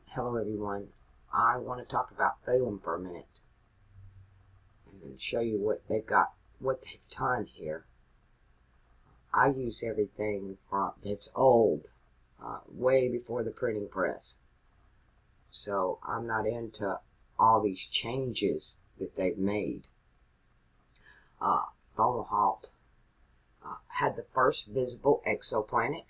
Hello everyone. I want to talk about Balaam for a minute and show you what they've done here. I use everything that's old, way before the printing press. So I'm not into all these changes that they've made. Fomalhaut had the first visible exoplanet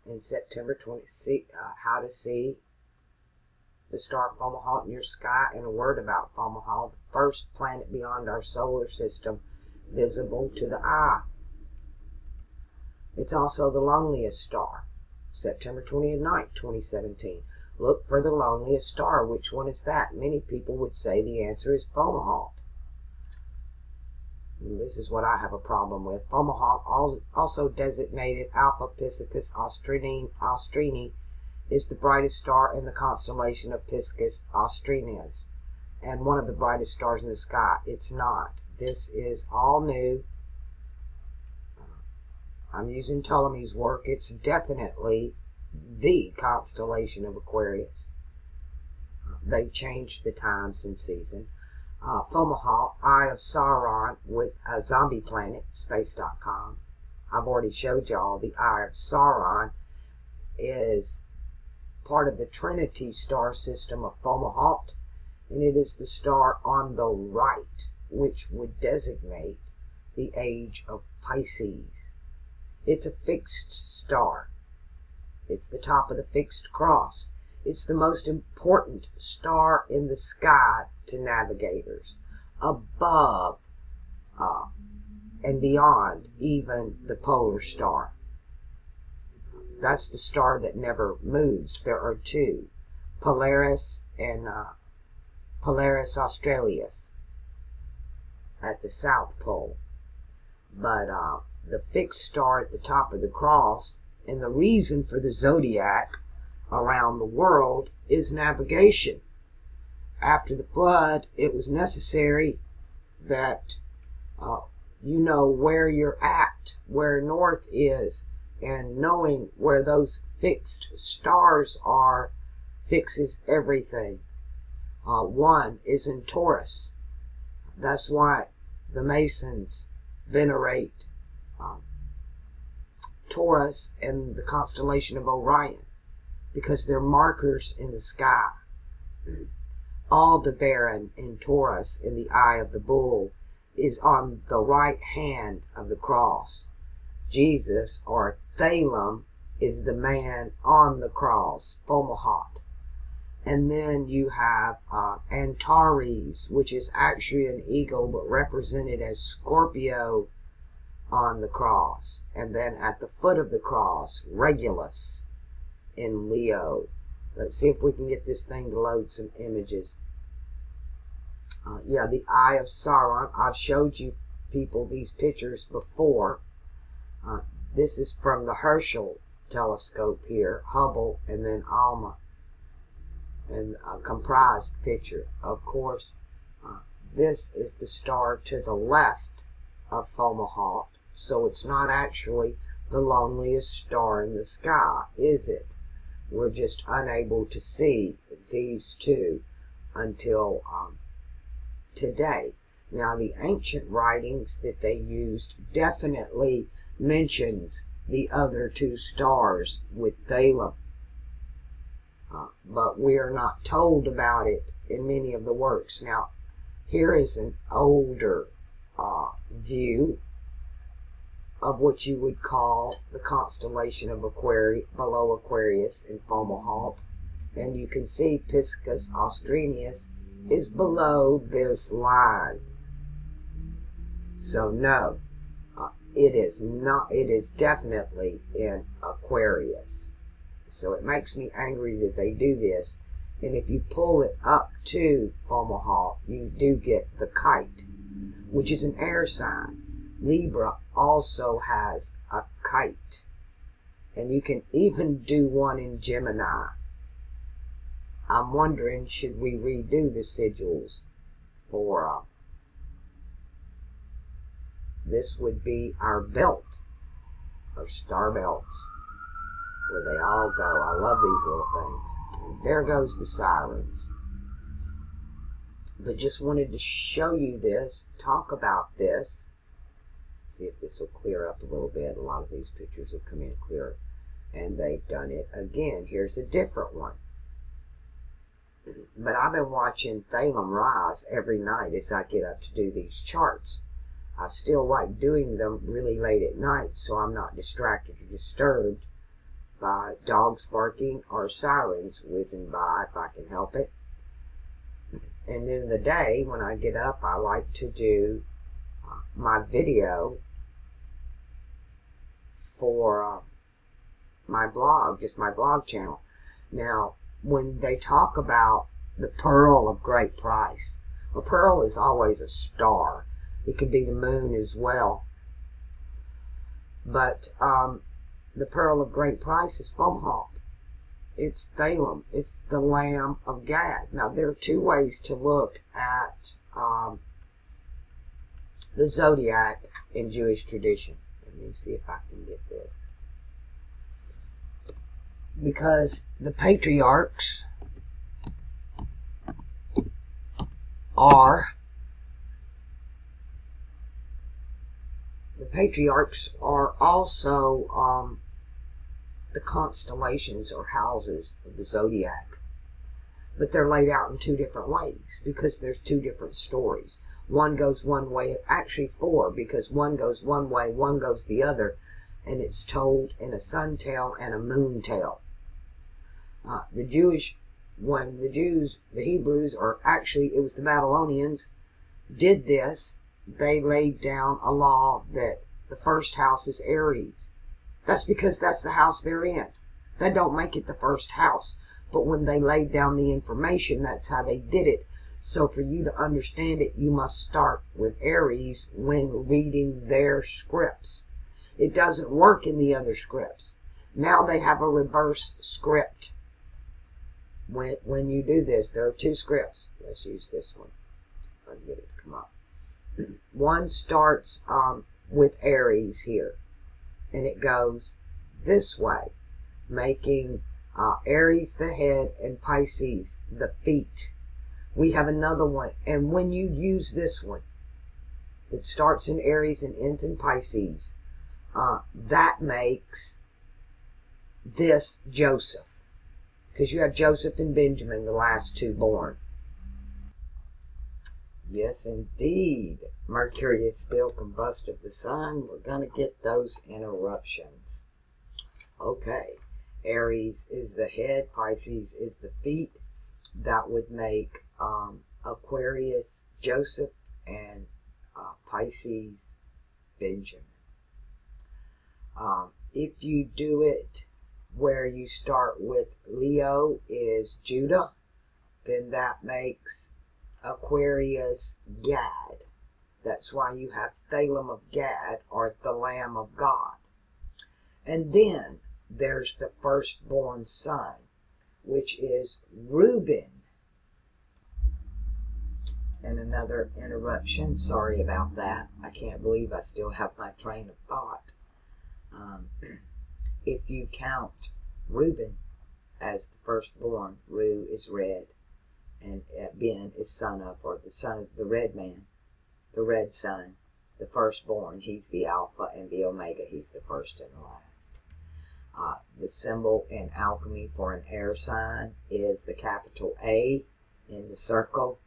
in September 26. How to see the star Fomalhaut in your sky, and a word about Fomalhaut, the first planet beyond our solar system visible to the eye. It's also the loneliest star. September 29th, 2017. Look for the loneliest star. Which one is that? Many people would say the answer is Fomalhaut. This is what I have a problem with. Fomalhaut, also designated Alpha Piscis Austrini, is the brightest star in the constellation of Piscis Austrinis, and one of the brightest stars in the sky. It's not. This is all new. I'm using Ptolemy's work. It's definitely the constellation of Aquarius. They changed the times and season. Fomalhaut, Eye of Sauron, with a zombie planet, space.com. I've already showed y'all the Eye of Sauron is part of the Trinity star system of Fomalhaut, and it is the star on the right, which would designate the age of Pisces. It's a fixed star. It's the top of the fixed cross. It's the most important star in the sky to navigators, above and beyond even the polar star. That's the star that never moves. There are two, Polaris and Polaris Australis at the South Pole. But the fixed star at the top of the cross, and the reason for the zodiac around the world, is navigation. After the flood, it was necessary that you know where you're at, where north is, and knowing where those fixed stars are fixes everything. One is in Taurus. That's why the Masons venerate Taurus and the constellation of Orion, because they're markers in the sky. Aldebaran in Taurus, in the eye of the bull, is on the right hand of the cross. Jesus, or Balaam, is the man on the cross, Fomalhaut. And then you have Antares, which is actually an eagle but represented as Scorpio, on the cross. And then at the foot of the cross, Regulus in Leo. Let's see if we can get this thing to load some images. Yeah, the Eye of Sauron. I've showed you people these pictures before. This is from the Herschel telescope here, Hubble, and then Alma, and a comprised picture. Of course, this is the star to the left of Fomalhaut, so it's not actually the loneliest star in the sky, is it? We're just unable to see these two until today. Now, the ancient writings that they used definitely mentions the other two stars with Balaam, but we are not told about it in many of the works. Now, here is an older view of what you would call the constellation of Aquarius, below Aquarius in Fomalhaut, and you can see Piscis Austrinius is below this line. So no, it is not. It is definitely in Aquarius. So it makes me angry that they do this. And if you pull it up to Fomalhaut, you do get the kite, which is an air sign. Libra also has a kite, and you can even do one in Gemini. I'm wondering, should we redo the sigils for this would be our belt, our star belts. where they all go. I love these little things. And there goes the sirens. But just wanted to show you this, talk about this. See if this will clear up a little bit. A lot of these pictures will come in clearer. And they've done it again. Here's a different one. But I've been watching Thalem rise every night as I get up to do these charts. I still like doing them really late at night so I'm not distracted or disturbed by dogs barking or sirens whizzing by if I can help it. And in the day, when I get up, I like to do my video for my blog, just my blog channel. Now, when they talk about the pearl of great price, a pearl is always a star. It could be the moon as well. But the pearl of great price is Fomalhaut. It's Thalem. It's the Lamb of Gad. Now, there are two ways to look at the zodiac in Jewish tradition. Let me see if I can get this. Because the patriarchs are also the constellations or houses of the zodiac. But they're laid out in two different ways because there's two different stories. One goes one way, actually four, because one goes one way, one goes the other, and it's told in a sun tale and a moon tale. The Hebrews, or actually it was the Babylonians, did this. They laid down a law that the first house is Aries. That's because that's the house they're in. That don't make it the first house. But when they laid down the information, that's how they did it. So for you to understand it, you must start with Aries when reading their scripts. It doesn't work in the other scripts. Now they have a reverse script. When you do this, there are two scripts. Let's use this one. If I can get it to come up. One starts with Aries here, and it goes this way, making Aries the head and Pisces the feet. We have another one, and when you use this one, it starts in Aries and ends in Pisces. That makes this Joseph, because you have Joseph and Benjamin, the last two born. Yes, indeed. Mercury is still combust of the sun. We're going to get those interruptions. Okay. Aries is the head. Pisces is the feet. That would make Aquarius Joseph and Pisces Benjamin. If you do it where you start with Leo is Judah, then that makes Aquarius Gad. That's why you have Thalem of Gad, or the Lamb of God. And then there's the firstborn son, which is Reuben. And another interruption. Sorry about that. I can't believe I still have my train of thought. If you count Reuben as the firstborn, Ru is red, and Ben is son of, or the son of the red man, the red son, the firstborn. He's the Alpha and the Omega. He's the first and the last. The symbol in alchemy for an air sign is the capital A in the circle.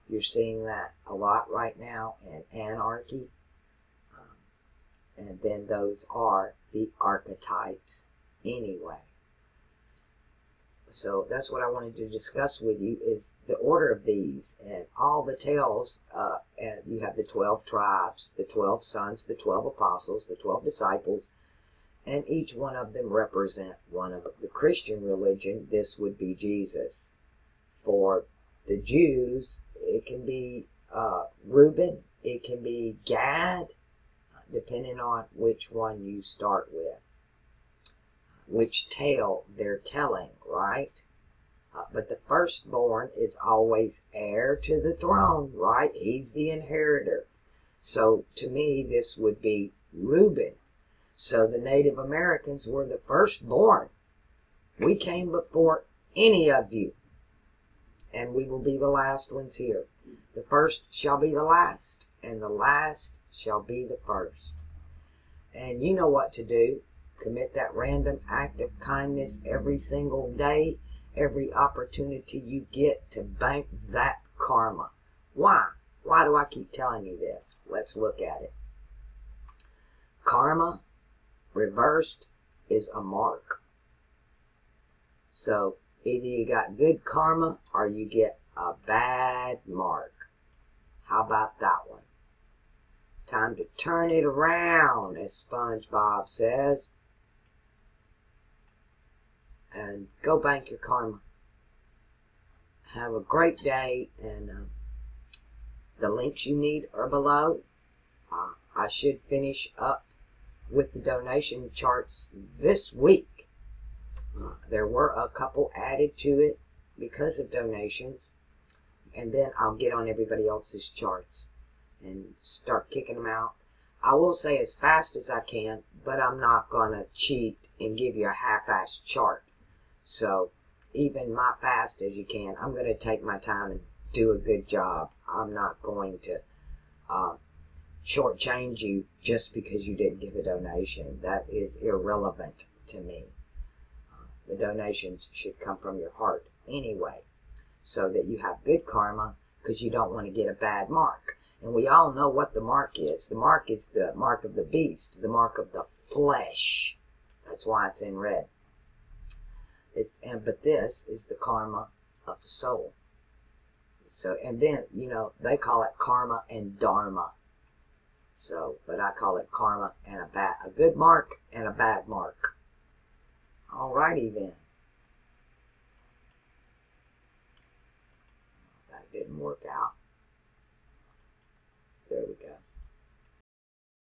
You're seeing that a lot right now in anarchy. And then those are the archetypes anyway. So that's what I wanted to discuss with you, is the order of these and all the tales. And you have the 12 tribes, the 12 sons, the 12 apostles, the 12 disciples, and each one of them represent one of the Christian religion. This would be Jesus. For the Jews, it can be Reuben, it can be Gad, depending on which one you start with, which tale they're telling, right? But the firstborn is always heir to the throne, right? He's the inheritor. So to me, this would be Reuben. So the Native Americans were the firstborn. We came before any of you, and we will be the last ones here. The first shall be the last, and the last shall be the first. And you know what to do. Commit that random act of kindness every single day, every opportunity you get to bank that karma. Why? Why do I keep telling you this? Let's look at it. Karma, reversed, is a mark. So either you got good karma or you get a bad mark. How about that one? Time to turn it around, as SpongeBob says. And go bank your karma. Have a great day, and the links you need are below. I should finish up with the donation charts this week. There were a couple added to it because of donations, and then I'll get on everybody else's charts and start kicking them out. I will say as fast as I can, but I'm not going to cheat and give you a half-assed chart. So even my fast as you can, I'm going to take my time and do a good job. I'm not going to shortchange you just because you didn't give a donation. That is irrelevant to me. The donations should come from your heart anyway, so that you have good karma, because you don't want to get a bad mark. And we all know what the mark is. The mark is the mark of the beast, the mark of the flesh. That's why it's in red. But this is the karma of the soul. So, and then, you know, they call it karma and dharma. So, but I call it karma and a good mark and a bad mark. Alrighty then. That didn't work out.